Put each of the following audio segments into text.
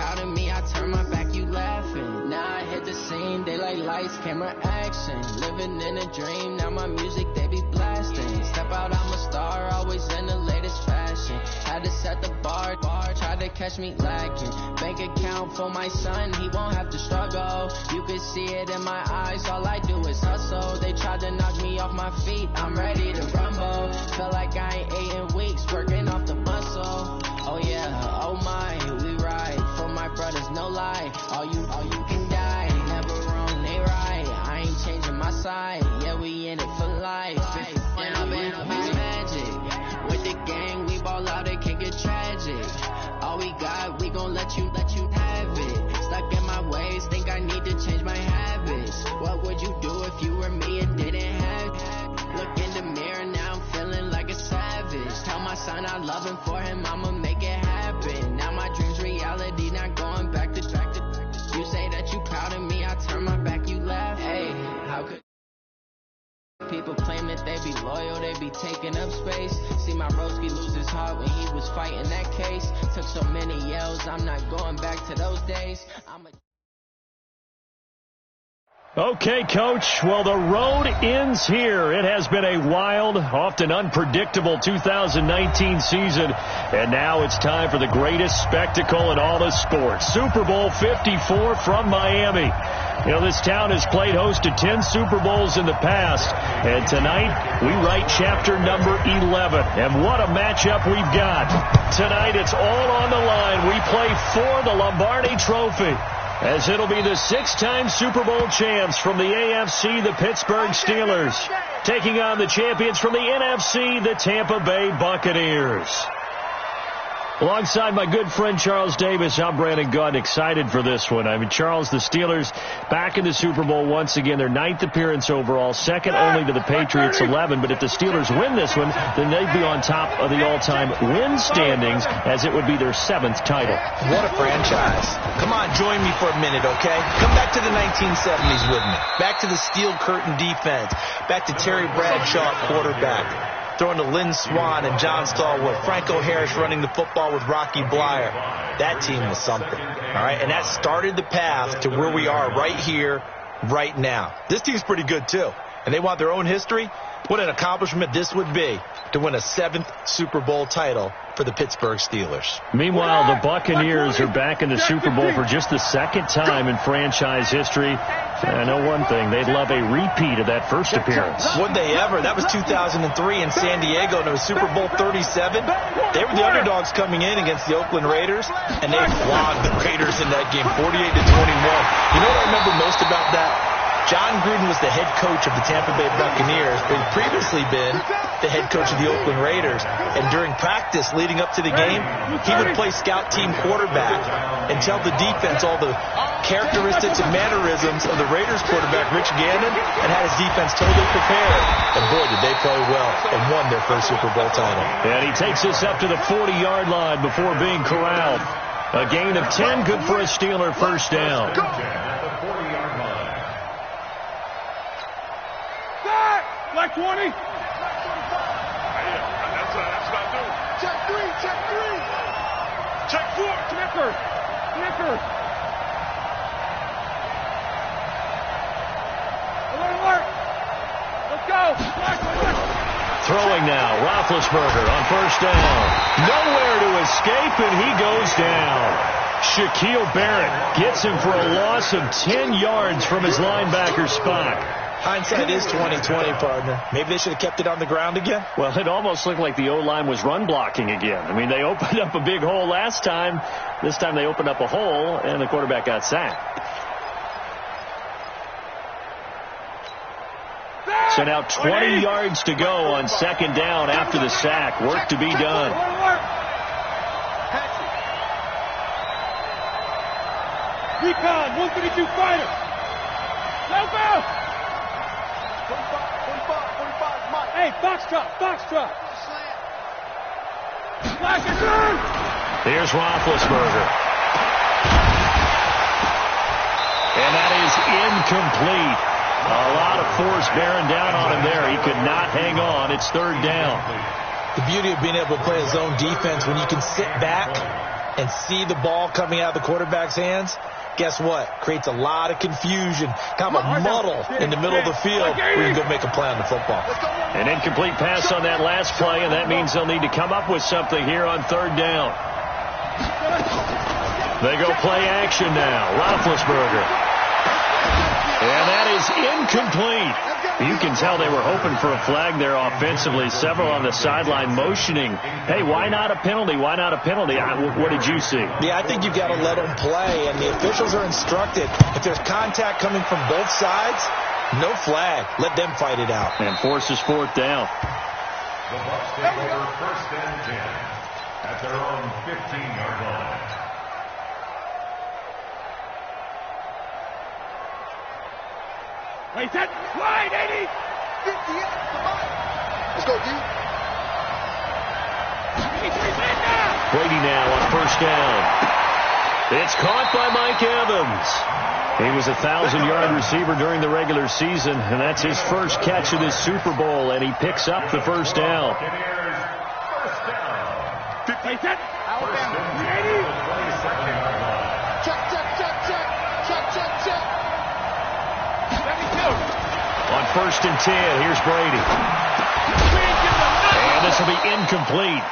proud of me, I turn my back, you laughing. Now I hit the scene, they like lights, camera, action. Living in a dream, now my music, they be blasting. Step out, I'm a star, always in the latest fashion. Had to set the bar, tried to catch me lacking. Bank account for my son, he won't have to struggle. You can see it in my eyes, all I do is hustle. They tried to knock me off my feet, I'm ready to rumble. Feel like I ain't ate in weeks, working off the muscle. Oh yeah, oh my, we ride for my brothers, no lie. All you can die, never wrong, they right. I ain't changing my side, yeah, we in it for life. And I've been magic with the gang, we ball out, it can get tragic. All we got, we gon' let you have it. Stuck in my ways, think I need to change my habits. What would you do if you were me and didn't have it? Look in the mirror, now I'm feeling like a savage. Tell my son I love him, for him I'ma make it happen. Now my dream's reality, not going back to. You say that you proud of me, I turn my back, you laugh. Hey, how could people claim that they be loyal, they be taking up space? See my broski lose his heart when he was fighting that case. Took so many yells, I'm not going back to those days. Okay, Coach. Well, the road ends here. It has been a wild, often unpredictable 2019 season. And now it's time for the greatest spectacle in all of sports. Super Bowl 54 from Miami. You know, this town has played host to 10 Super Bowls in the past. And tonight, we write chapter number 11. And what a matchup we've got. Tonight, it's all on the line. We play for the Lombardi Trophy, as it'll be the six-time Super Bowl champs from the AFC, the Pittsburgh Steelers, taking on the champions from the NFC, the Tampa Bay Buccaneers. Alongside my good friend Charles Davis, I'm Brandon Gunn, excited for this one. I mean, Charles, the Steelers back in the Super Bowl once again, their 9th appearance overall, second only to the Patriots' 11. But if the Steelers win this one, then they'd be on top of the all-time win standings, as it would be their 7th title. What a franchise. Come on, join me for a minute, okay? Come back to the 1970s with me. Back to the steel curtain defense. Back to Terry Bradshaw at quarterback. Throwing to Lynn Swann and John Stallworth. Franco Harris running the football with Rocky Blyer. That team was something. All right, and that started the path to where we are right here, right now. This team's pretty good, too. And they want their own history. What an accomplishment this would be to win a 7th Super Bowl title for the Pittsburgh Steelers. Meanwhile, the Buccaneers are back in the Super Bowl for just the 2nd time in franchise history. I know one thing, they'd love a repeat of that first appearance. Would they ever? That was 2003 in San Diego, and it was Super Bowl 37. They were the underdogs coming in against the Oakland Raiders, and they flogged the Raiders in that game, 48-21. You know what I remember most about that? John Gruden was the head coach of the Tampa Bay Buccaneers, but he'd previously been the head coach of the Oakland Raiders. And during practice leading up to the game, he would play scout team quarterback and tell the defense all the characteristics and mannerisms of the Raiders quarterback, Rich Gannon, and had his defense totally prepared. And boy, did they play well and won their first Super Bowl title. And he takes us up to the 40-yard line before being corralled. A gain of 10, good for a Steeler first down. Black 20. That's not new. Check 3. Check 4. Snicker. Alert. Let's go. Black. Throwing now, Roethlisberger on first down. Nowhere to escape, and he goes down. Shaquille Barrett gets him for a loss of 10 yards from his linebacker spot. Hindsight is 20/20, partner. Maybe they should have kept it on the ground again. Well, it almost looked like the O-line was run blocking again. I mean, they opened up a big hole last time. This time they opened up a hole, and the quarterback got sacked. So now 20 yards to go on second down after the sack. Work to be done. Recon, 152 fighter. No bounce. 45, Mike. Hey, box drop. Black and turn. Here's Roethlisberger. And that is incomplete. A lot of force bearing down on him there. He could not hang on. It's third down. The beauty of being able to play a zone defense when you can sit back and see the ball coming out of the quarterback's hands, guess what? Creates a lot of confusion, kind of a muddle in the middle of the field where you can go make a play on the football. An incomplete pass on that last play, and that means they'll need to come up with something here on third down. They go play action now. Roethlisberger. And that is incomplete. You can tell they were hoping for a flag there offensively. Several on the sideline motioning, hey, why not a penalty? Why not a penalty? What did you see? Yeah, I think you've got to let them play, and the officials are instructed. If there's contact coming from both sides, no flag. Let them fight it out. And forces fourth down. The Bucs take over first and 10 at their own 15-yard line. Wait, set, wide, 80. 58, come on. Let's go, D. Brady now on first down. It's caught by Mike Evans. He was a 1,000-yard receiver during the regular season, and that's his first catch of this Super Bowl, and he picks up the first down. Wait, set, Alabama, 80. Check, check, check, check. Check, check, check. 72. On first and 10, here's Brady. And this will be incomplete.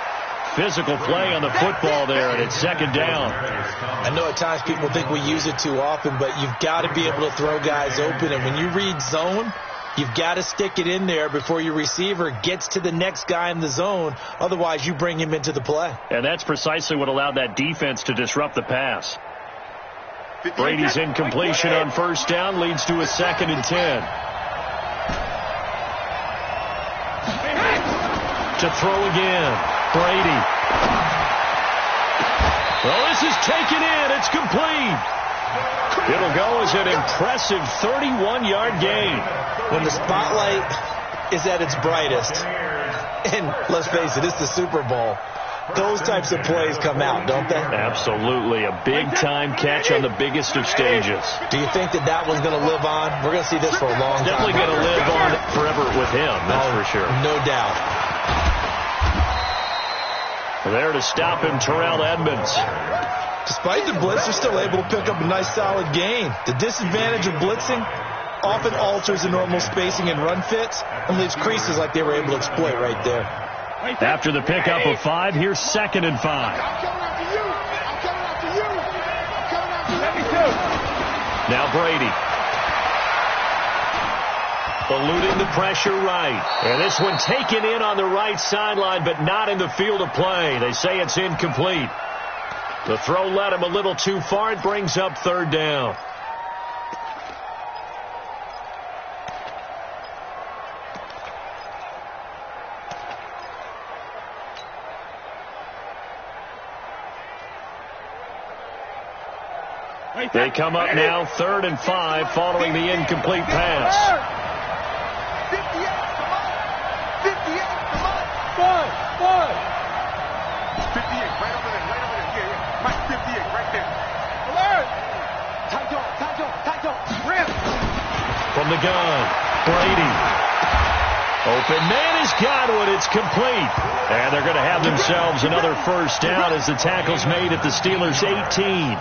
Physical play on the football there, and it's second down. I know at times people think we use it too often, but you've got to be able to throw guys open. And when you read zone, you've got to stick it in there before your receiver gets to the next guy in the zone. Otherwise, you bring him into the play. And that's precisely what allowed that defense to disrupt the pass. Brady's incompletion on first down leads to a second and 10. To throw again. Brady. Well, this is taken in. It's complete. It'll go as an impressive 31-yard gain. When the spotlight is at its brightest, and let's face it, it's the Super Bowl, those types of plays come out, don't they? Absolutely. A big-time catch on the biggest of stages. Do you think that that one's going to live on? We're going to see this for a long time. Definitely going to live on forever with him, that's for sure. No doubt. There to stop him, Terrell Edmonds. Despite the blitz, they're still able to pick up a nice solid gain. The disadvantage of blitzing often alters the normal spacing and run fits and leaves creases like they were able to exploit right there. After the pickup of 5, here's second and 5. I'm coming after you. I'm coming after you. I'm coming after you. Now Brady. Eluding the pressure right. And this one taken in on the right sideline, but not in the field of play. They say it's incomplete. The throw led him a little too far. It brings up third down. They come up now, 3rd and 5, following the incomplete pass. 58, come on. 58, come on. 5. 58, right over there, right over there. Yeah. Mike, 58, right there. Alert. Tight, Rim. From the gun, Brady. Open man has got one. It's complete. And they're going to have themselves another first down as the tackle's made at the Steelers' 18.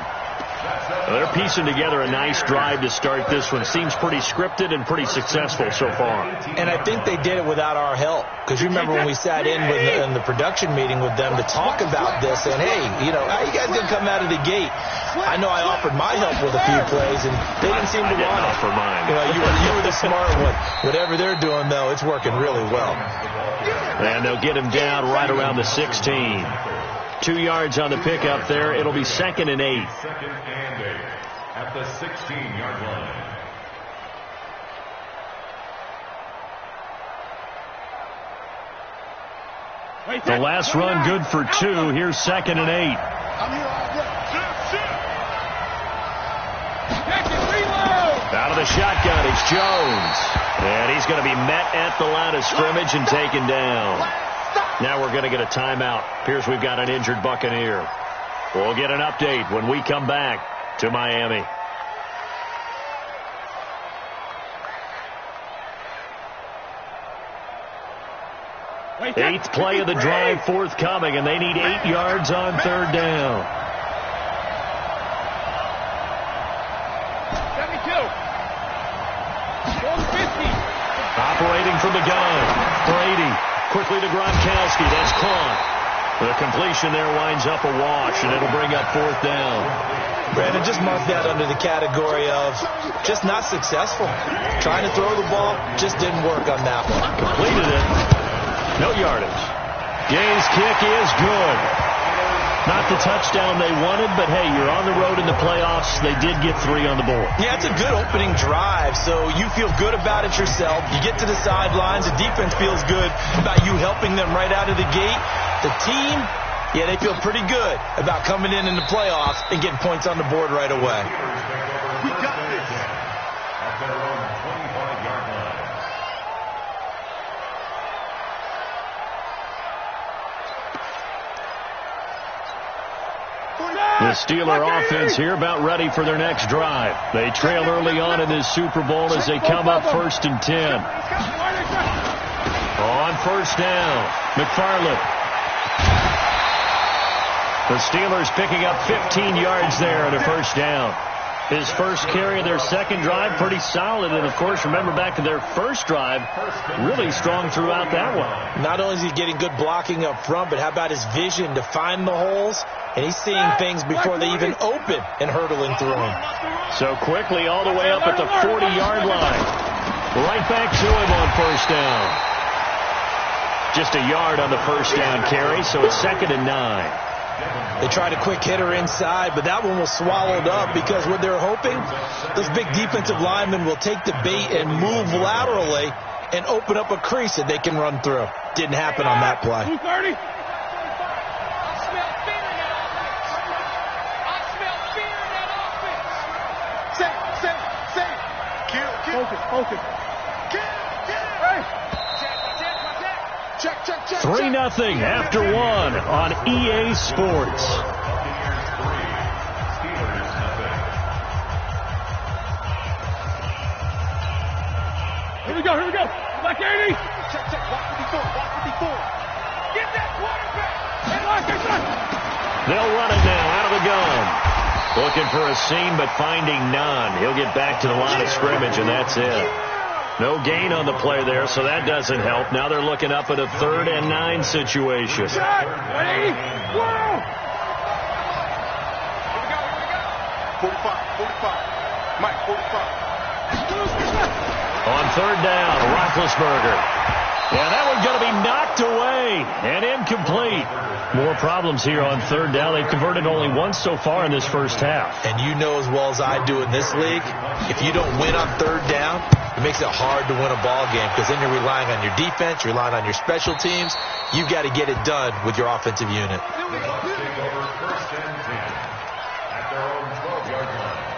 They're piecing together a nice drive to start this one. Seems pretty scripted and pretty successful so far. And I think they did it without our help. Because you remember when we sat in the production meeting with them to talk about this, and hey, you know, how you guys going to come out of the gate? I know I offered my help with a few plays, and they didn't seem to want it. Offer mine. You know, you were the smart one. Whatever they're doing, though, it's working really well. And they'll get him down right around the 16. 2 yards on the pickup there. It'll be 2nd and 8. Second and 8 at the 16-yard line. The last run good for 2. Here's 2nd and 8. I'm here all day. Out of the shotgun, it's Jones. And he's going to be met at the line of scrimmage and taken down. Now we're going to get a timeout. Appears we've got an injured Buccaneer. We'll get an update when we come back to Miami. Eighth play of the drive forthcoming, and they need 8 yards on third down. waiting from the gun. Brady quickly to Gronkowski. That's caught. The completion there winds up a wash, and it'll bring up 4th down. Brandon, just mark that under the category of just not successful. Trying to throw the ball just didn't work on that one. Completed it. No yardage. Gay's kick is good. Not the touchdown they wanted, but hey, you're on the road in the playoffs. They did get 3 on the board. Yeah, it's a good opening drive, so you feel good about it yourself. You get to the sidelines. The defense feels good about you helping them right out of the gate. The team, yeah, they feel pretty good about coming in the playoffs and getting points on the board right away. We got this. At their own 25-yard line. The Steeler offense here about ready for their next drive. They trail early on in this Super Bowl as they come up 1st and 10. On 1st down, McFarland. The Steelers picking up 15 yards there on a 1st down. His first carry of their second drive, pretty solid. And, of course, remember back to their first drive, really strong throughout that one. Not only is he getting good blocking up front, but how about his vision to find the holes? And he's seeing things before they even open and hurdling through them. So quickly all the way up at the 40-yard line. Right back to him on 1st down. Just a yard on the 1st down carry, so it's 2nd and 9. They tried a quick hitter inside, but that one was swallowed up because what they're hoping, those big defensive linemen will take the bait and move laterally and open up a crease that they can run through. Didn't happen on that play. 230. Focus. Check. 3-0 after 1 on EA Sports. Here we go. Black 80. Check. Block 54. Get that quarterback. They'll run it now out of the gun. Looking for a seam, but finding none. He'll get back to the line of scrimmage, and that's it. No gain on the play there, so that doesn't help. Now they're looking up at a 3rd and 9 situation. Shot. Ready? Whoa. Here we go. 45. Mike, 45. On 3rd down, Roethlisberger. Yeah, that one's going to be knocked away and incomplete. More problems here on 3rd down. They've converted only once so far in this first half. And you know as well as I do in this league, if you don't win on 3rd down, it makes it hard to win a ball game because then you're relying on your defense, you're relying on your special teams. You've got to get it done with your offensive unit. The Bucs take over 1st and 10 at their own 12-yard line.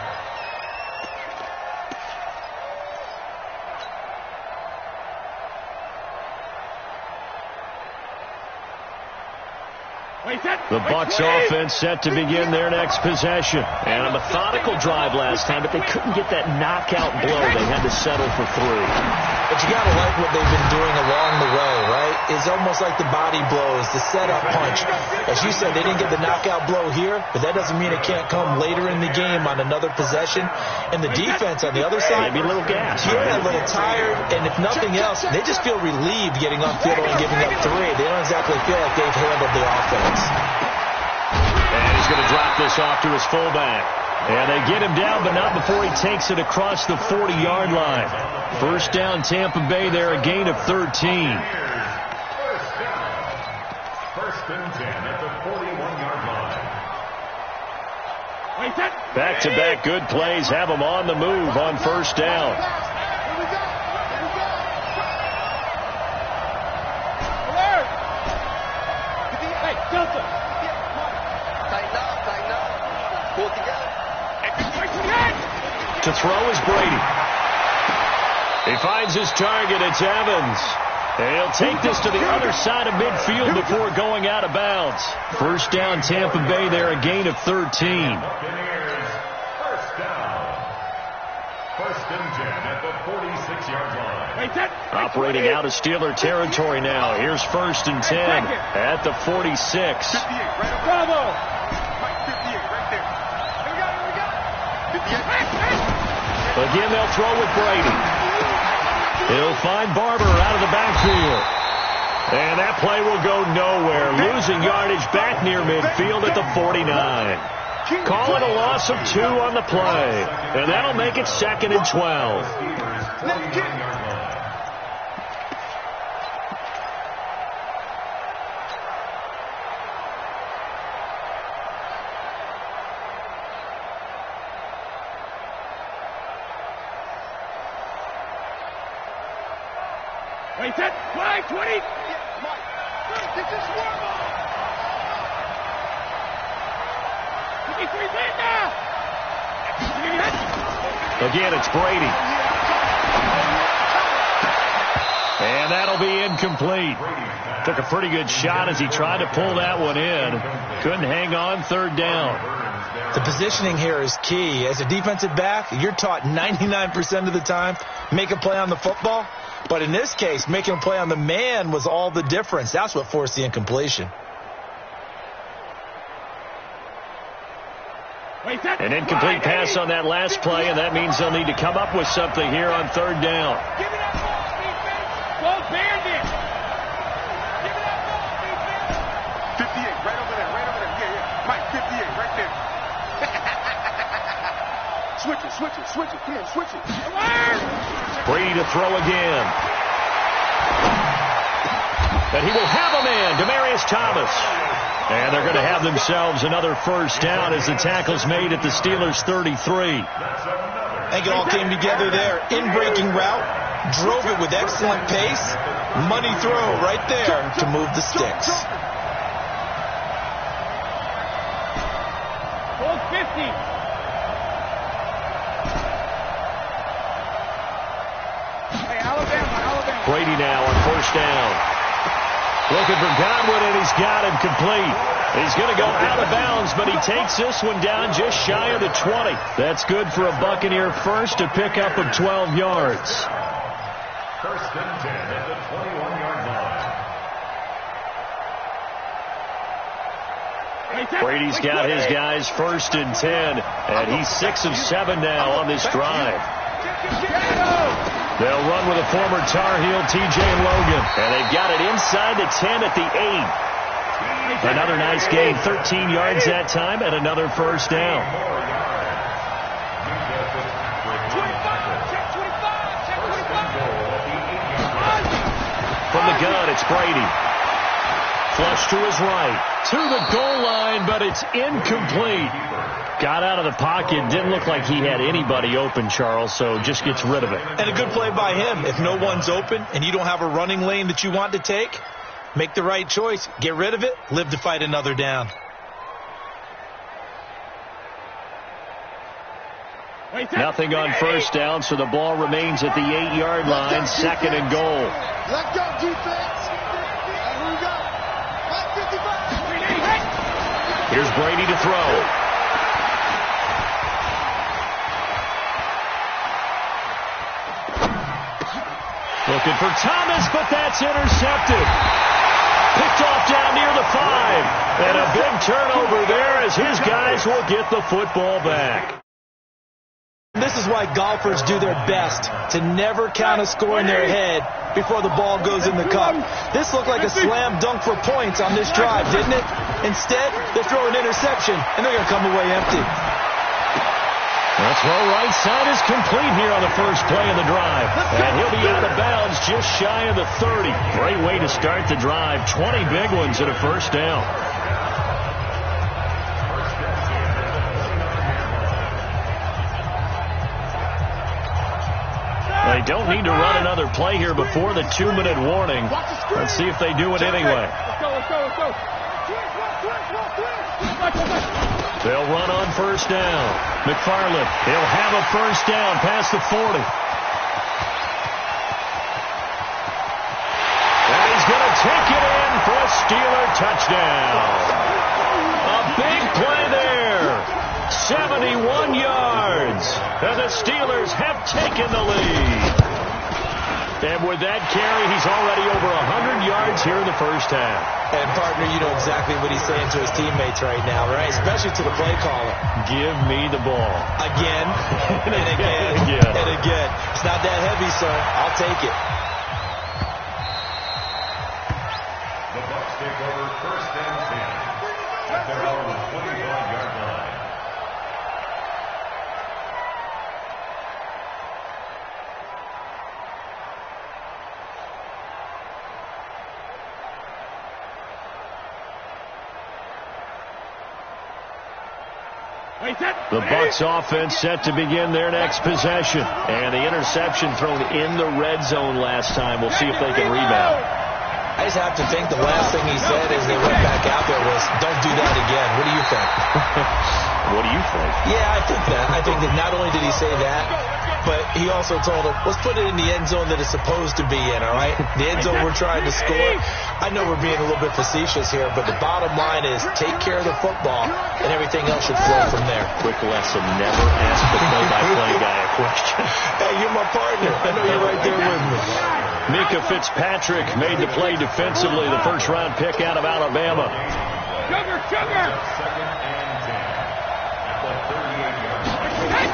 The Bucs offense set to begin their next possession. And a methodical drive last time, but they couldn't get that knockout blow. They had to settle for 3. But you got to like what they've been doing along the way, right? It's almost like the body blows, the setup punch. As you said, they didn't get the knockout blow here, but that doesn't mean it can't come later in the game on another possession. And the defense on the other side, maybe a little gas. Yeah, a little tired. And if nothing else, they just feel relieved getting off field and giving up 3. They don't exactly feel like they've handled the offense. And he's going to drop this off to his fullback. And they get him down, but not before he takes it across the 40-yard line. 1st down, Tampa Bay there, a gain of 13. 1st down. 1st and 10 at the 41-yard line. Back-to-back good plays have them on the move on 1st down. Alert! Hey, Delta! Tighten up. Pull together. To throw is Brady. He finds his target. It's Evans. And he'll take this to the other side of midfield before going out of bounds. 1st down, Tampa Bay there, a gain of 13. Buccaneers, 1st down. 1st and 10 at the 46-yard line. Operating out of Steeler territory now. Here's 1st and 10 at the 46. 58, right Bravo! Mike, 58, right there. Here we go. 58. Again, they'll throw with Brady. He'll find Barber out of the backfield. And that play will go nowhere. Losing yardage back near midfield at the 49. Calling a loss of 2 on the play. And that'll make it 2nd and 12. Wait, set, 20. Get this one. 53 in now. Again, it's Brady. And that'll be incomplete. Took a pretty good shot as he tried to pull that one in. Couldn't hang on, 3rd down. The positioning here is key. As a defensive back, you're taught 99% of the time, make a play on the football. But in this case, making a play on the man was all the difference. That's what forced the incompletion. An incomplete pass on that last play, and that means they'll need to come up with something here on 3rd down. Give me that ball, defense. Go Bandit. Give me that ball, defense. 58, right over there. Yeah. Mike, 58, right there. Switch it. Come on, switch it. Brady to throw again. And he will have a man, Demaryius Thomas. And they're going to have themselves another 1st down as the tackle's made at the Steelers' 33. I think it all came together there. In-breaking route, drove it with excellent pace. Money throw right there to move the sticks. Hold 50. Hey, Alabama. Brady now on 1st down. Looking for Godwin, and he's got him complete. He's going to go out of bounds, but he takes this one down just shy of the 20. That's good for a Buccaneer first, to pick up of 12 yards. 1st and 10 at the 21-yard line. Brady's got his guys 1st and 10, and he's 6 of 7 now on this drive. They'll run with a former Tar Heel, T.J. Logan. And they've got it inside the 10 at the 8. Another nice gain, 13 yards that time, and another 1st down. From the gun, it's Brady. Flush to his right. To the goal line, but it's incomplete. Got out of the pocket. Didn't look like he had anybody open, Charles, so just gets rid of it. And a good play by him. If no one's open and you don't have a running lane that you want to take, make the right choice. Get rid of it. Live to fight another down. Nothing on 1st down, so the ball remains at the 8-yard line. 2nd and goal. Let go, defense. Here we go. 55. Here's Brady to throw. Looking for Thomas, but that's intercepted. Picked off down near the 5. And a big turnover there as his guys will get the football back. This is why golfers do their best to never count a score in their head before the ball goes in the cup. This looked like a slam dunk for points on this drive, didn't it? Instead, they throw an interception, and they're going to come away empty. That throw right side is complete here on the first play of the drive. And he'll be out of bounds just shy of the 30. Great way to start the drive. 20 big ones at a 1st down. They don't need to run another play here before the 2-minute warning. Let's see if they do it anyway. Let's go. They'll run on 1st down. McFarland, he'll have a 1st down past the 40. And he's going to take it in for a Steeler touchdown. A big play there. 71 yards. And the Steelers have taken the lead. And with that carry, he's already over 100 yards here in the first half. And, partner, you know exactly what he's saying to his teammates right now, right? Especially to the play caller. Give me the ball. Again, and again, and again. It's not that heavy, sir. I'll take it. The Bucs take over first and 10 at their own 25-yard line. The Bucs offense set to begin their next possession. And the interception thrown in the red zone last time. We'll see if they can rebound. I just have to think the last thing he said as they went back out there was, don't do that again. What do you think? What do you think? Yeah, I think that. I think that not only did he say that, but he also told him, let's put it in the end zone that it's supposed to be in, all right? The end zone we're trying to score. I know we're being a little bit facetious here, but the bottom line is take care of the football, and everything else should flow from there. Quick lesson, never ask the play-by-play guy a question. Hey, you're my partner. I know you're right there with me. Mika Fitzpatrick made the play defensively, the first-round pick out of Alabama. Sugar! Second and 10 at the 38-yard line.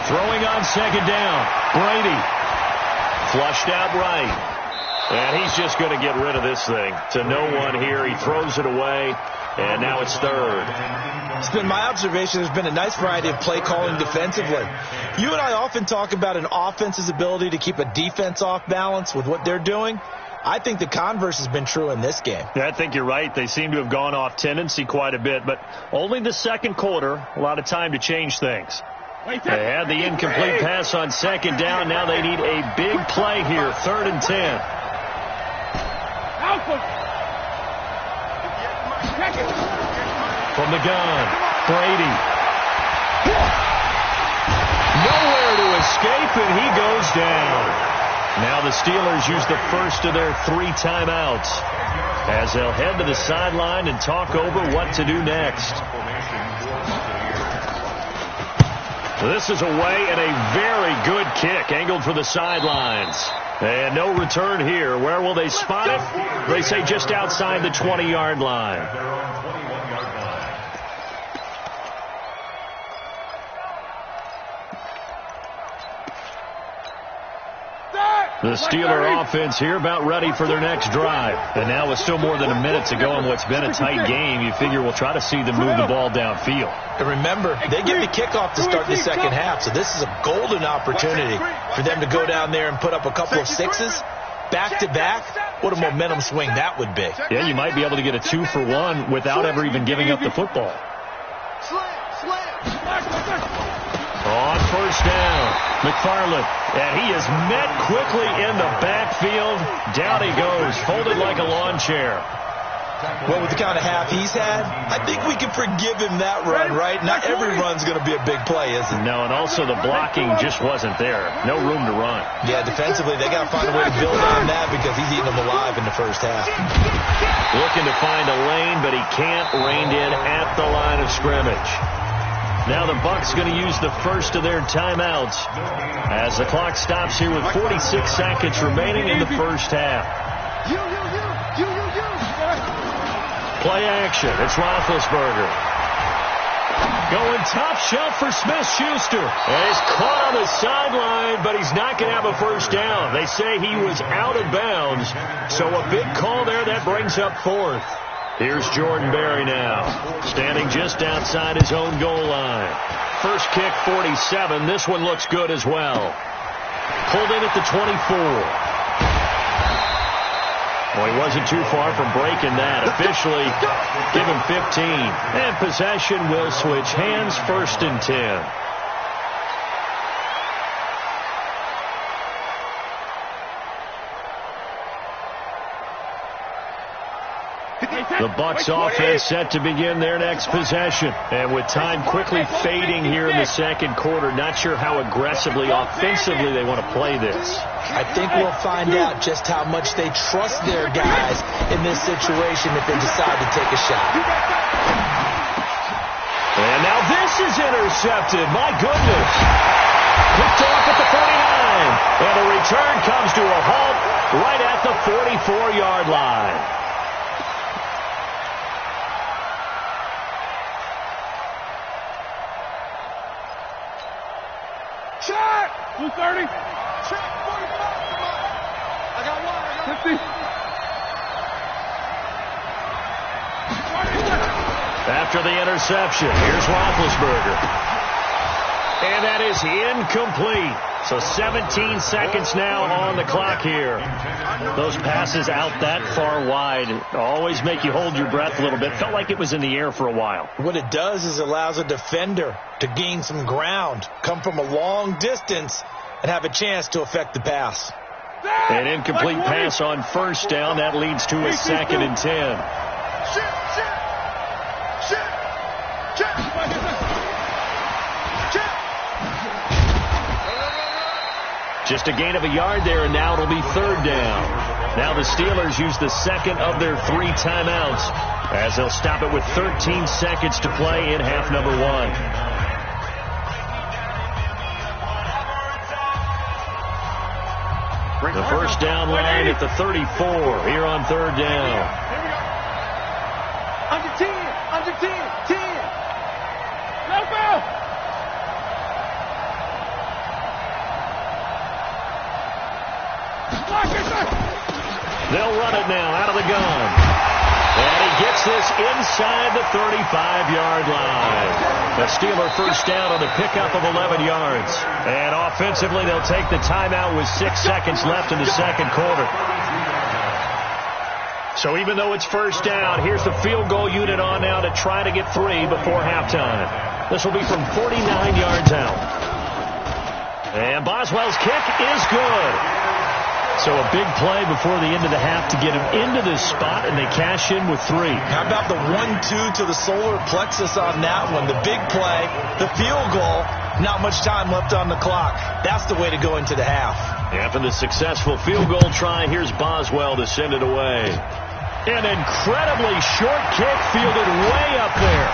Throwing on second down. Brady flushed out right. And he's just going to get rid of this thing. To no one here. He throws it away. And now it's third. It's been my observation there's been a nice variety of play calling defensively. You and I often talk about an offense's ability to keep a defense off balance with what they're doing. I think the converse has been true in this game. Yeah, I think you're right. They seem to have gone off tendency quite a bit. But only the second quarter. A lot of time to change things. They had the incomplete pass on second down. Now they need a big play here. 3rd and 10. From the gun, Brady. Nowhere to escape, and he goes down. Now the Steelers use the first of their 3 timeouts as they'll head to the sideline and talk over what to do next. This is away and a very good kick angled for the sidelines. And no return here. Where will they spot it? They say just outside the 20-yard line. Their own 21-yard line. The Steeler offense here about ready for their next drive. And now with still more than a minute to go in what's been a tight game, you figure we'll try to see them move the ball downfield. And remember, they get the kickoff to start the second half, so this is a golden opportunity for them to go down there and put up a couple of sixes back-to-back. What a momentum swing that would be. Yeah, you might be able to get a 2-for-1 without ever even giving up the football. On first down, McFarland, and he is met quickly in the backfield. Down he goes, folded like a lawn chair. Well, with the kind of half he's had, I think we can forgive him that run, right? Not every run's going to be a big play, is it? No, and also the blocking just wasn't there. No room to run. Yeah, defensively, they got to find a way to build on that because he's eating them alive in the first half. Looking to find a lane, but he can't. Reined in at the line of scrimmage. Now the Bucs going to use the first of their timeouts as the clock stops here with 46 seconds remaining in the first half. Play action. It's Roethlisberger. Going top shelf for Smith-Schuster. And he's caught on the sideline, but he's not going to have a first down. They say he was out of bounds. So a big call there that brings up 4th. Here's Jordan Berry now, standing just outside his own goal line. First kick, 47. This one looks good as well. Pulled in at the 24. Well, he wasn't too far from breaking that. Officially, give him 15. And possession will switch hands, 1st and 10. The Bucs offense set to begin their next possession. And with time quickly fading here in the second quarter, not sure how aggressively, offensively they want to play this. I think we'll find out just how much they trust their guys in this situation if they decide to take a shot. And now this is intercepted. My goodness. Picked off at the 49. And the return comes to a halt right at the 44-yard line. Check! 230. Check 45. Come on. I got one. I got 50. After the interception, here's Roethlisberger. And that is incomplete. So 17 seconds now on the clock here. Those passes out that far wide always make you hold your breath a little bit. Felt like it was in the air for a while. What it does is allows a defender to gain some ground, come from a long distance, and have a chance to affect the pass. An incomplete pass on first down. That leads to a 2nd and 10. Just a gain of a yard there, and now it'll be 3rd down. Now the Steelers use the second of their 3 timeouts as they'll stop it with 13 seconds to play in half number 1. The first down line at the 34 here on 3rd down. Under 10. Under 10. 10. No foul. They'll run it now out of the gun. And he gets this inside the 35-yard line. The Steeler first down on the pickup of 11 yards. And offensively, they'll take the timeout with 6 seconds left in the second quarter. So even though it's first down, here's the field goal unit on now to try to get 3 before halftime. This will be from 49 yards out. And Boswell's kick is good. So a big play before the end of the half to get him into this spot, and they cash in with 3. How about the 1-2 to the solar plexus on that one? The big play, the field goal, not much time left on the clock. That's the way to go into the half. After the successful field goal try, here's Boswell to send it away. An incredibly short kick fielded way up there.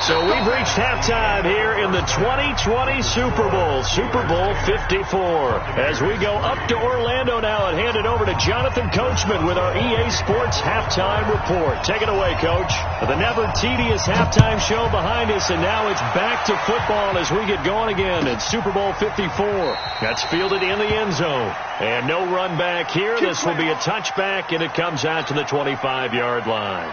So we've reached halftime here in the 2020 Super Bowl, Super Bowl 54. As we go up to Orlando now and hand it over to Jonathan Coachman with our EA Sports Halftime Report. Take it away, Coach. The never tedious halftime show behind us, and now it's back to football as we get going again in Super Bowl 54. That's fielded in the end zone. And no run back here. This will be a touchback, and it comes out to the 25-yard line.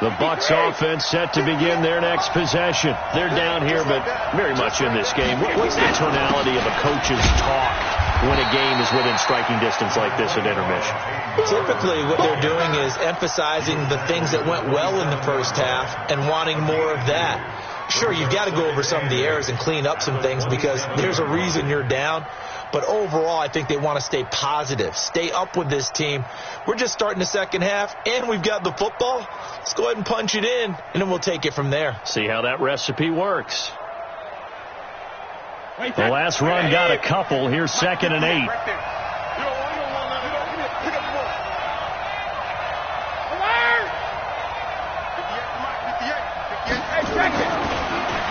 The Bucs offense set to begin their next possession. They're down here, but very much in this game. What's the tonality of a coach's talk when a game is within striking distance like this at intermission? Typically, what they're doing is emphasizing the things that went well in the first half and wanting more of that. Sure, you've got to go over some of the errors and clean up some things because there's a reason you're down. But overall, I think they want to stay positive, stay up with this team. We're just starting the second half, and we've got the football. Let's go ahead and punch it in, and then we'll take it from there. See how that recipe works. The last run got a couple. Here's 2nd and 8.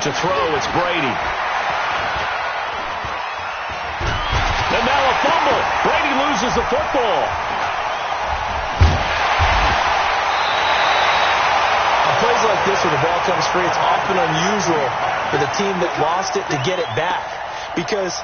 To throw, it's Brady. And now a fumble. Brady loses the football. On plays like this where the ball comes free, it's often unusual for the team that lost it to get it back. Because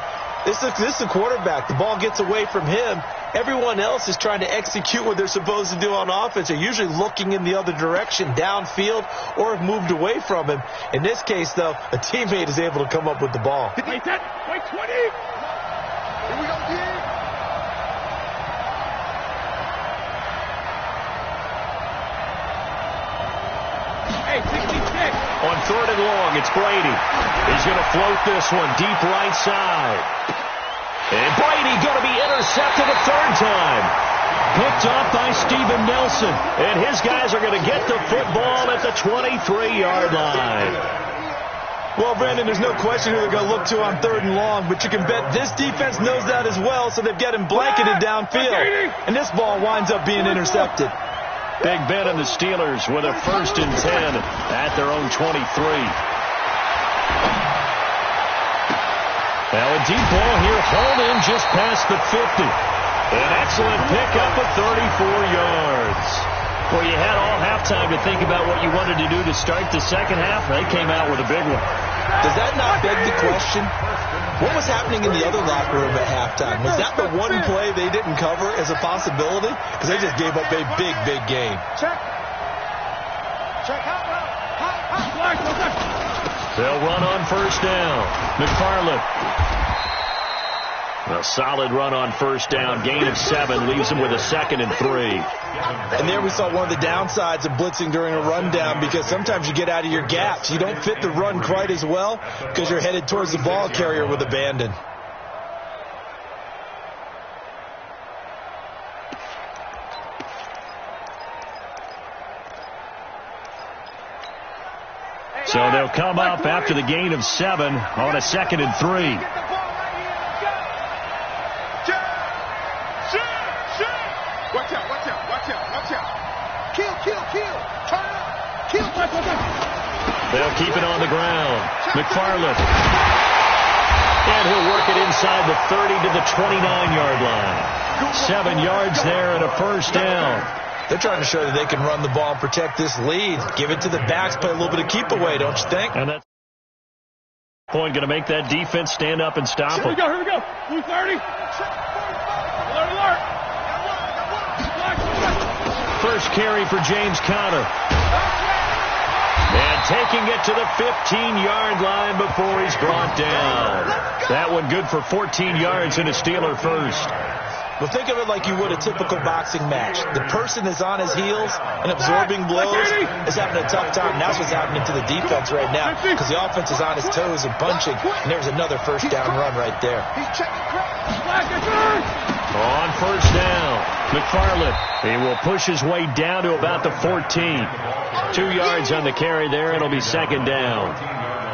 this is the quarterback. The ball gets away from him. Everyone else is trying to execute what they're supposed to do on offense. They're usually looking in the other direction, downfield, or have moved away from him. In this case, though, a teammate is able to come up with the ball. Wait, 20. Here we go, kid. Hey, 66. On 3rd and long, it's Brady. He's going to float this one deep right side. And Brady going to be intercepted a 3rd time. Picked off by Steven Nelson. And his guys are going to get the football at the 23-yard line. Well, Brandon, there's no question who they're going to look to on 3rd and long, but you can bet this defense knows that as well, so they've got him blanketed downfield. And this ball winds up being intercepted. Big Ben and the Steelers with a 1st and 10 at their own 23. Now a deep ball here, hauled in just past the 50. An excellent pickup of 34 yards. Well, you had all halftime to think about what you wanted to do to start the second half. They came out with a big one. Does that not beg the question? What was happening in the other locker room at halftime? Was that the one play they didn't cover as a possibility? Because they just gave up a big, big game. Check. Check. They'll run on first down. McFarland. A solid run on first down. Gain of 7 leaves them with a 2nd and 3. And there we saw one of the downsides of blitzing during a rundown, because sometimes you get out of your gaps. You don't fit the run quite as well because you're headed towards the ball carrier with abandon. So they'll come up after the gain of 7 on a 2nd and 3. They'll keep it on the ground. McFarland. And he'll work it inside the 30 to the 29-yard line. 7 yards there and a first down. They're trying to show that they can run the ball and protect this lead. Give it to the backs, play a little bit of keep away, don't you think? And that point going to make that defense stand up and stop Here we them. go. Blue 30. Alert. First carry for James Conner. And taking it to the 15-yard line before he's brought down. That one good for 14 yards and a Steeler first. Well, think of it like you would a typical boxing match. The person is on his heels and absorbing blows is having a tough time. That's what's happening to the defense right now, because the offense is on his toes and punching. And there's another first down run right there. On first down, McFarland. He will push his way down to about the 14. 2 yards on the carry there. It'll be 2nd down.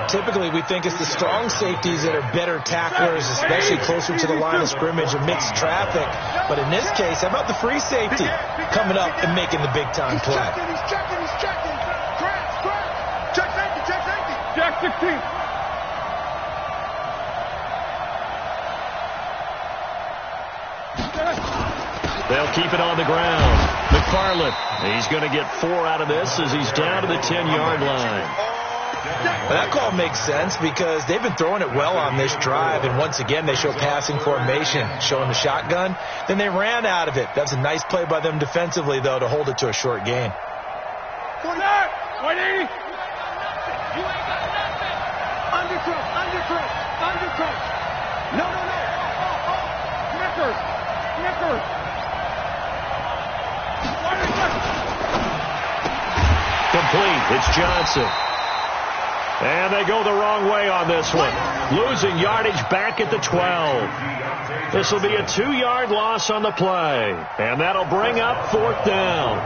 Typically, we think it's the strong safeties that are better tacklers, especially closer to the line of scrimmage and mixed traffic. But in this case, how about the free safety coming up and making the big-time play? He's checking. Check safety. Jack 16. They'll keep it on the ground. McFarland. He's going to get 4 out of this as he's down to the 10-yard line. Well, that call makes sense because they've been throwing it well on this drive, and once again they show passing formation, showing the shotgun. Then they ran out of it. That's a nice play by them defensively, though, to hold it to a short gain. 180. Undercut. No. Snipper. Complete. It's Johnson. And they go the wrong way on this one. Losing yardage back at the 12. This will be a 2-yard loss on the play. And that'll bring up 4th down.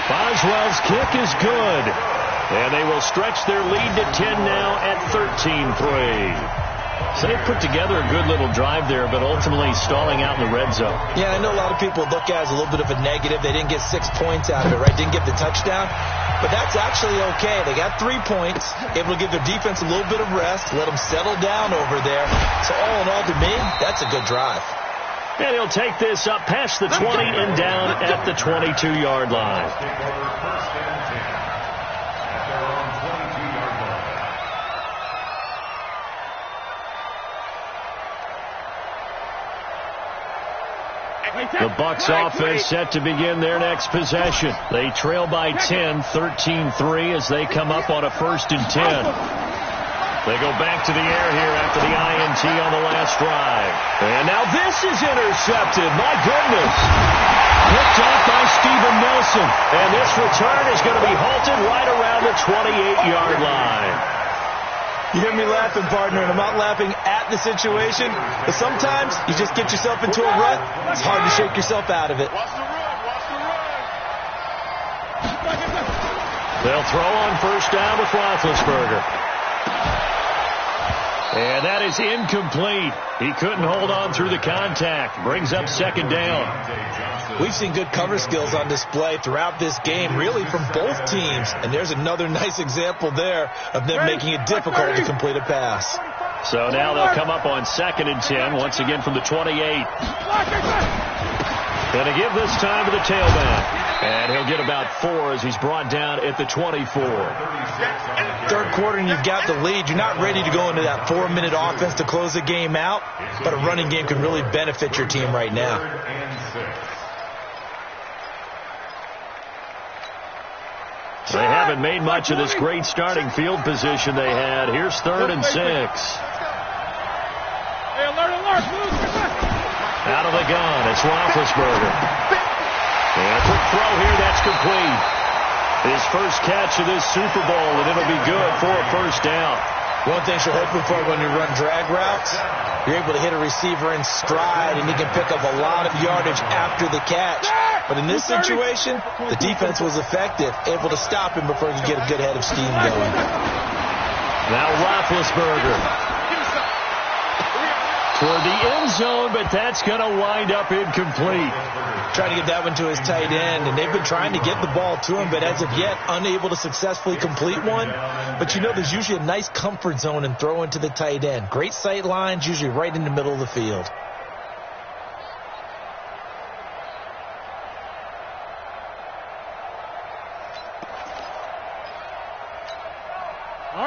Boswell's kick is good. And they will stretch their lead to 10 now at 13-3. So they put together a good little drive there, but ultimately stalling out in the red zone. Yeah, I know a lot of people look at it as a little bit of a negative. They didn't get 6 points out of it, right? Didn't get the touchdown. But that's actually okay. They got 3 points, able to give their defense a little bit of rest, let them settle down over there. So all in all, to me, that's a good drive. And he'll take this up past the 20 and down at the 22-yard line. The Bucs offense set to begin their next possession. They trail by 10, 13-3 as they come up on a 1st and 10. They go back to the air here after the INT on the last drive. And now this is intercepted. My goodness. Picked off by Steven Nelson. And this return is going to be halted right around the 28-yard line. You hear me laughing, partner, and I'm not laughing at the situation, but sometimes you just get yourself into a rut. It's hard to shake yourself out of it. Watch the run. They'll throw on first down with Roethlisberger. And that is incomplete. He couldn't hold on through the contact. Brings up second down. We've seen good cover skills on display throughout this game, really from both teams. And there's another nice example there of them making it difficult to complete a pass. So now they'll come up on 2nd and 10, once again from the 28. Going to give this time to the tailback. And he'll get about 4 as he's brought down at the 24. Third quarter and you've got the lead. You're not ready to go into that 4-minute offense to close the game out, but a running game can really benefit your team right now. They haven't made much of this great starting field position they had. Here's 3rd and 6. Out of the gun, it's Roethlisberger. And a quick throw here, that's complete. His first catch of this Super Bowl, and it'll be good for a first down. One thing you're hoping for when you run drag routes, you're able to hit a receiver in stride, and he can pick up a lot of yardage after the catch. But in this situation, the defense was effective, able to stop him before he could get a good head of steam going. Now Roethlisberger toward the end zone, but that's going to wind up incomplete. Trying to get that one to his tight end, and they've been trying to get the ball to him, but as of yet, unable to successfully complete one. But you know there's usually a nice comfort zone in throwing to the tight end. Great sight lines, usually right in the middle of the field.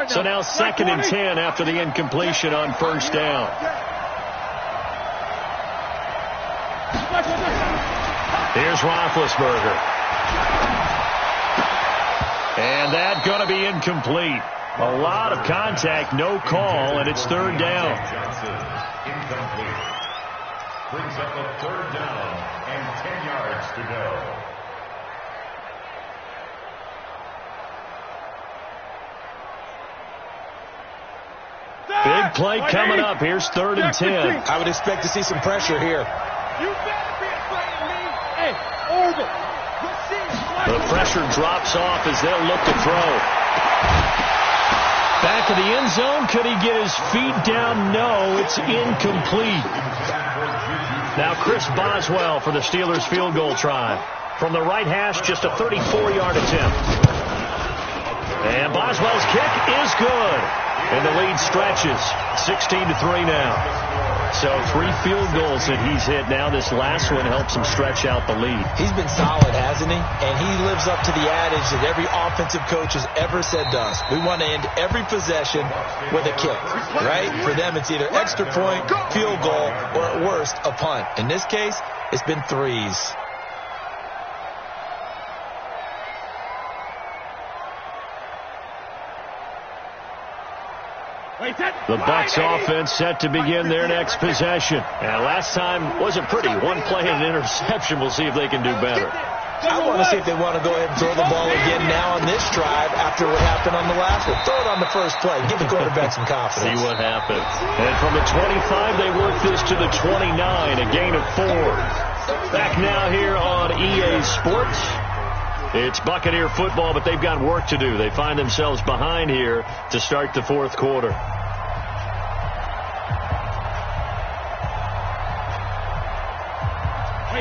So now 2nd and 10 after the incompletion on first down. Here's Roethlisberger. And that's going to be incomplete. A lot of contact, no call, and it's 3rd down. Incomplete. Brings up a 3rd down and 10 yards to go. Big play coming up. Here's 3rd and 10. I would expect to see some pressure here. The pressure drops off as they'll look to throw. Back of the end zone. Could he get his feet down? No, it's incomplete. Now Chris Boswell for the Steelers field goal try. From the right hash, just a 34-yard attempt. And Boswell's kick is good. And the lead stretches. 16-3 now. So 3 field goals that he's hit now. This last one helps him stretch out the lead. He's been solid, hasn't he? And he lives up to the adage that every offensive coach has ever said to us. We want to end every possession with a kick, right? For them, it's either extra point, field goal, or at worst, a punt. In this case, it's been 3s. The Bucs offense set to begin their next possession. And last time wasn't pretty. One play and an interception. We'll see if they can do better. I want to see if they want to go ahead and throw the ball again now on this drive after what happened on the last one. Throw it on the first play. Give the quarterback some confidence. See what happens. And from the 25, they work this to the 29, a gain of 4. Back now here on EA Sports. It's Buccaneer football, but they've got work to do. They find themselves behind here to start the 4th quarter.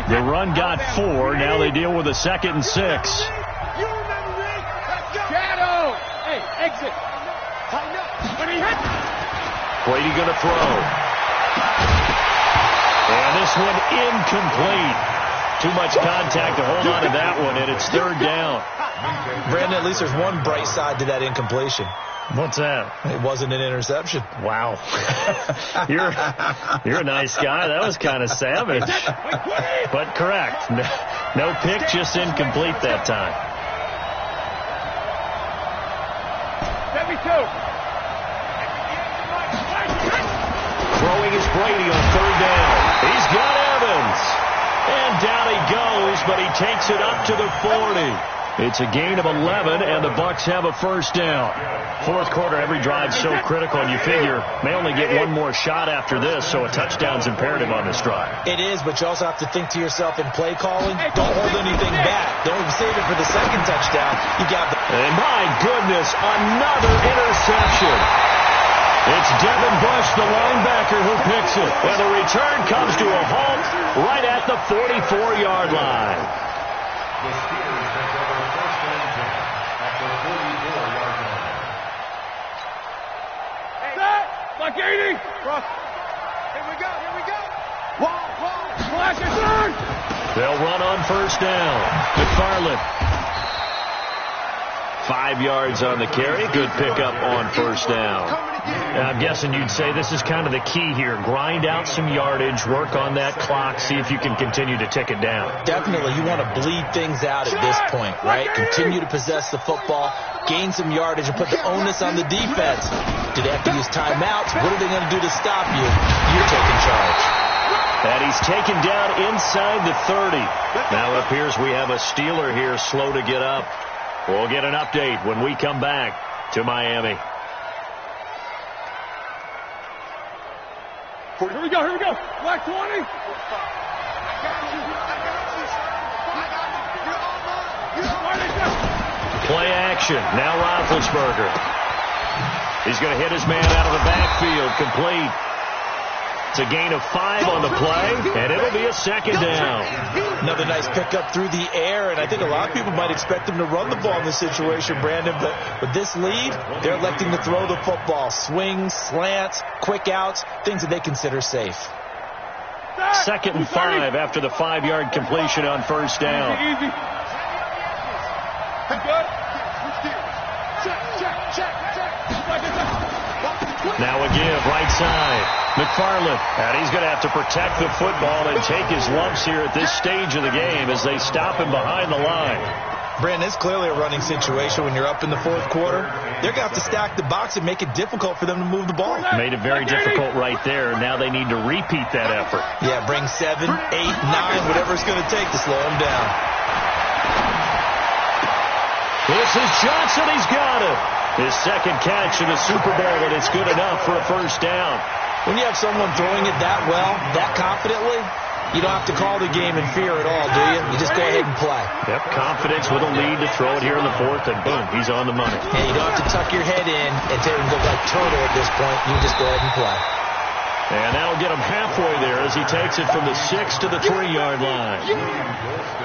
The run got 4. Now they deal with a 2nd and 6. Shadow! Hey, exit! Brady going to throw. And this one incomplete. Too much contact to hold on to that one, and it's 3rd down. Brandon, at least there's one bright side to that incompletion. What's that? It wasn't an interception. Wow. You're a nice guy. That was kind of savage. But correct. No pick, just incomplete that time. 72. Throwing is Brady on 3rd down. He's got Evans. And down he goes, but he takes it up to the 40. It's a gain of 11, and the Bucs have a first down. 4th quarter, every drive so critical, and you figure may only get one more shot after this, so a touchdown's imperative on this drive. It is, but you also have to think to yourself in play calling, don't hold anything back. Don't even save it for the 2nd touchdown. You got the... And my goodness, another interception. It's Devin Bush, the linebacker, who picks it. And the return comes to a halt right at the 44-yard line. The Steelers take over first and 10 at the 44-yard line. Set! Black 80! Cross. Here we go. Wall. Black is on! They'll run on first down. McFarland. 5 yards on the carry. Good pickup on first down. And I'm guessing you'd say this is kind of the key here. Grind out some yardage, work on that clock, see if you can continue to tick it down. Definitely, you want to bleed things out at this point, right? Continue to possess the football, gain some yardage, and put the onus on the defense. Do they have to use timeouts? What are they going to do to stop you? You're taking charge. And he's taken down inside the 30. Now it appears we have a Steeler here slow to get up. We'll get an update when we come back to Miami. Here we go. Black 20. Play action. Now Roethlisberger. He's going to hit his man out of the backfield. Complete. It's a gain of 5 on the play, and it'll be a second down. Another nice pickup through the air, and I think a lot of people might expect them to run the ball in this situation, Brandon, but with this lead, they're electing to throw the football. Swings, slants, quick outs, things that they consider safe. 2nd and 5 after the 5-yard completion on first down. Easy. Now a give, right side. McFarland, and he's going to have to protect the football and take his lumps here at this stage of the game as they stop him behind the line. Brandon, it's clearly a running situation when you're up in the fourth quarter. They're going to have to stack the box and make it difficult for them to move the ball. Made it very difficult right there. Now they need to repeat that effort. Yeah, bring 7, 8, 9, whatever it's going to take to slow him down. This is Johnson. He's got it. His second catch in the Super Bowl, and it's good enough for a first down. When you have someone throwing it that well, that confidently, you don't have to call the game in fear at all, do you? You just go ahead and play. Yep, confidence with a lead to throw it here in the fourth, and boom, he's on the money. And you don't have to tuck your head in and take him look like turtle at this point. You just go ahead and play. And that'll get him halfway there as he takes it from the 6 to the 3-yard line.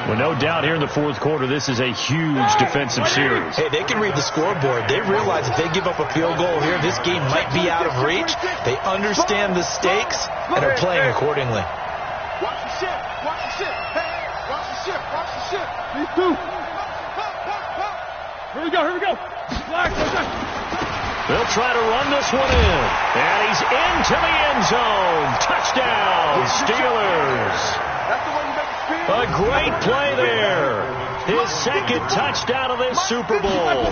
Well, no doubt here in the fourth quarter, this is a huge defensive series. Hey, they can read the scoreboard. They realize if they give up a field goal here, this game might be out of reach. They understand the stakes and are playing accordingly. Watch the ship. Hey, watch the ship. These two. Here we go. Black. They'll try to run this one in. And he's into the end zone. Touchdown, Steelers. That's the way you make it spin. A great play there. His second touchdown of this Super Bowl.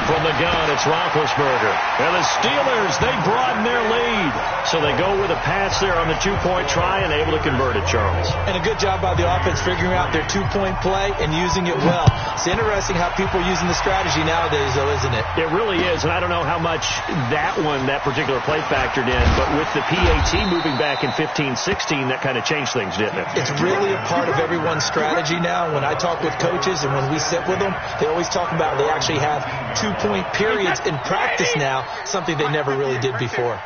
From the gun, it's Roethlisberger. And the Steelers, they broaden their lead. So they go with a pass there on the 2-point try and able to convert it, Charles. And a good job by the offense figuring out their 2-point play and using it well. It's interesting how people are using the strategy nowadays, though, isn't it? It really is, and I don't know how much that particular play factored in, but with the PAT moving back in 15-16, that kind of changed things, didn't it? It's really a part of everyone's strategy now. When I talk with coaches and when we sit with them, they always talk about they actually have 2-point periods in practice now, something they never really did before.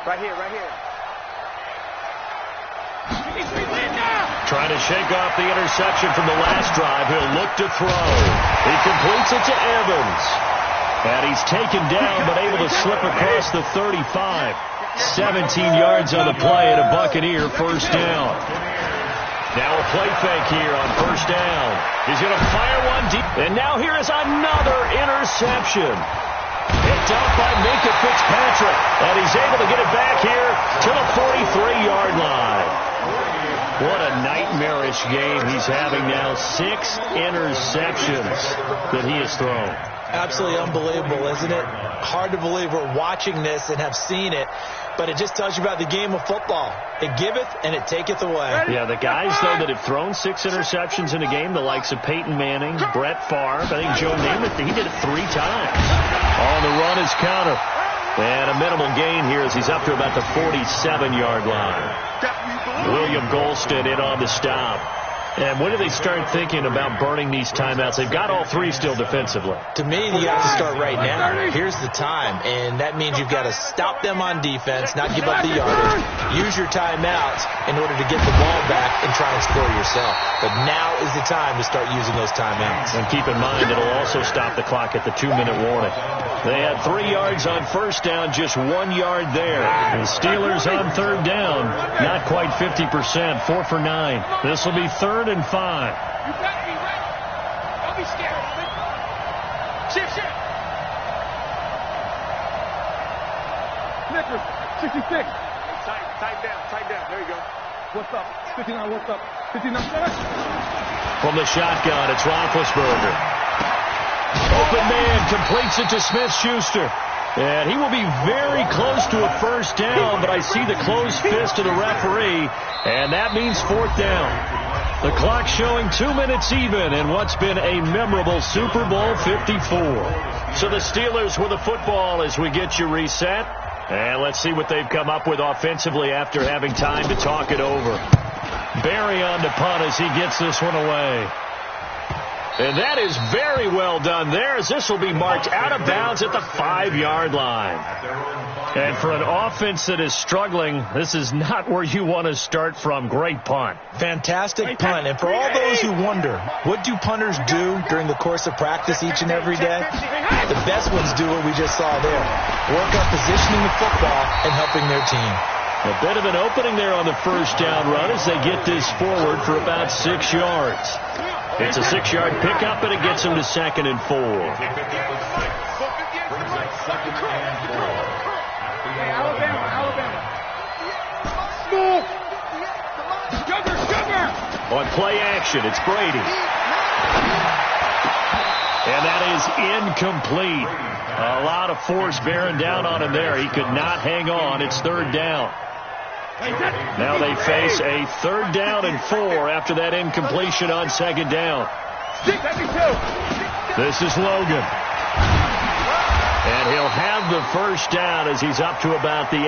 Right here. Trying to shake off the interception from the last drive. He'll look to throw. He completes it to Evans. And he's taken down but able to slip across the 35. 17 yards on the play and a Buccaneer first down. Now a play fake here on first down. He's going to fire one deep. And now here is another interception. Picked up by Minka Fitzpatrick. And he's able to get it back here to the 43-yard line. What a nightmarish game he's having now. 6 interceptions that he has thrown. Absolutely unbelievable, isn't it? Hard to believe we're watching this and have seen it, but it just tells you about the game of football. It giveth and it taketh away. Yeah, the guys, though, that have thrown 6 interceptions in a game, the likes of Peyton Manning, Brett Favre, I think Joe Namath, he did it 3 times. On the run is counter. And a minimal gain here as he's up to about the 47-yard line. William Golston in on the stop. And when do they start thinking about burning these timeouts? They've got all three still defensively. To me, you have to start right now. Here's the time, and that means you've got to stop them on defense, not give up the yardage, use your timeouts in order to get the ball back and try and score yourself. But now is the time to start using those timeouts. And keep in mind, it'll also stop the clock at the 2-minute warning. They had 3 yards on first down, just 1 yard there. The Steelers on third down, not quite 50%, 4 for 9. This will be 3rd and 5. You better be ready. Don't be scared of it. Shift. Snickers, 66. Tight down. There you go. What's up? 59, what's up? 59, From the shotgun, it's Roethlisberger. Open man completes it to Smith-Schuster. And he will be very close to a first down, but I see the closed fist of the referee, and that means 4th down. The clock showing 2 minutes even in what's been a memorable Super Bowl 54. So the Steelers with the football as we get you reset. And let's see what they've come up with offensively after having time to talk it over. Barry on the punt as he gets this one away. And that is very well done there, as this will be marked out of bounds at the 5-yard line. And for an offense that is struggling, this is not where you want to start from. Great punt. Fantastic punt. And for all those who wonder, what do punters do during the course of practice each and every day? The best ones do what we just saw there. Work on positioning the football and helping their team. A bit of an opening there on the first down run as they get this forward for about 6 yards. It's a 6-yard pickup, and it gets them to 2nd and 4. Alabama. Sugar. On play action, it's Brady. And that is incomplete. A lot of force bearing down on him there. He could not hang on. It's 3rd down. Now they face a 3rd down and 4 after that incompletion on 2nd down. This is Logan. And he'll have the first down as he's up to about the 18.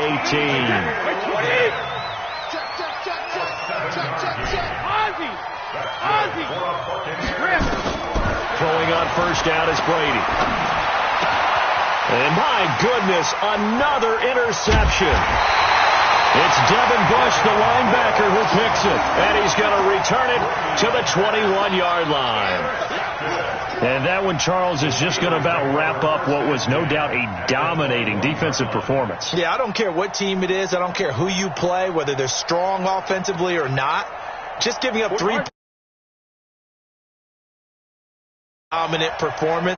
Throwing on first down is Brady. And my goodness, another interception. It's Devin Bush, the linebacker, who picks it. And he's going to return it to the 21-yard line. And that one, Charles, is just going to about wrap up what was no doubt a dominating defensive performance. Yeah, I don't care what team it is. I don't care who you play, whether they're strong offensively or not. Just giving up 3 dominant performance.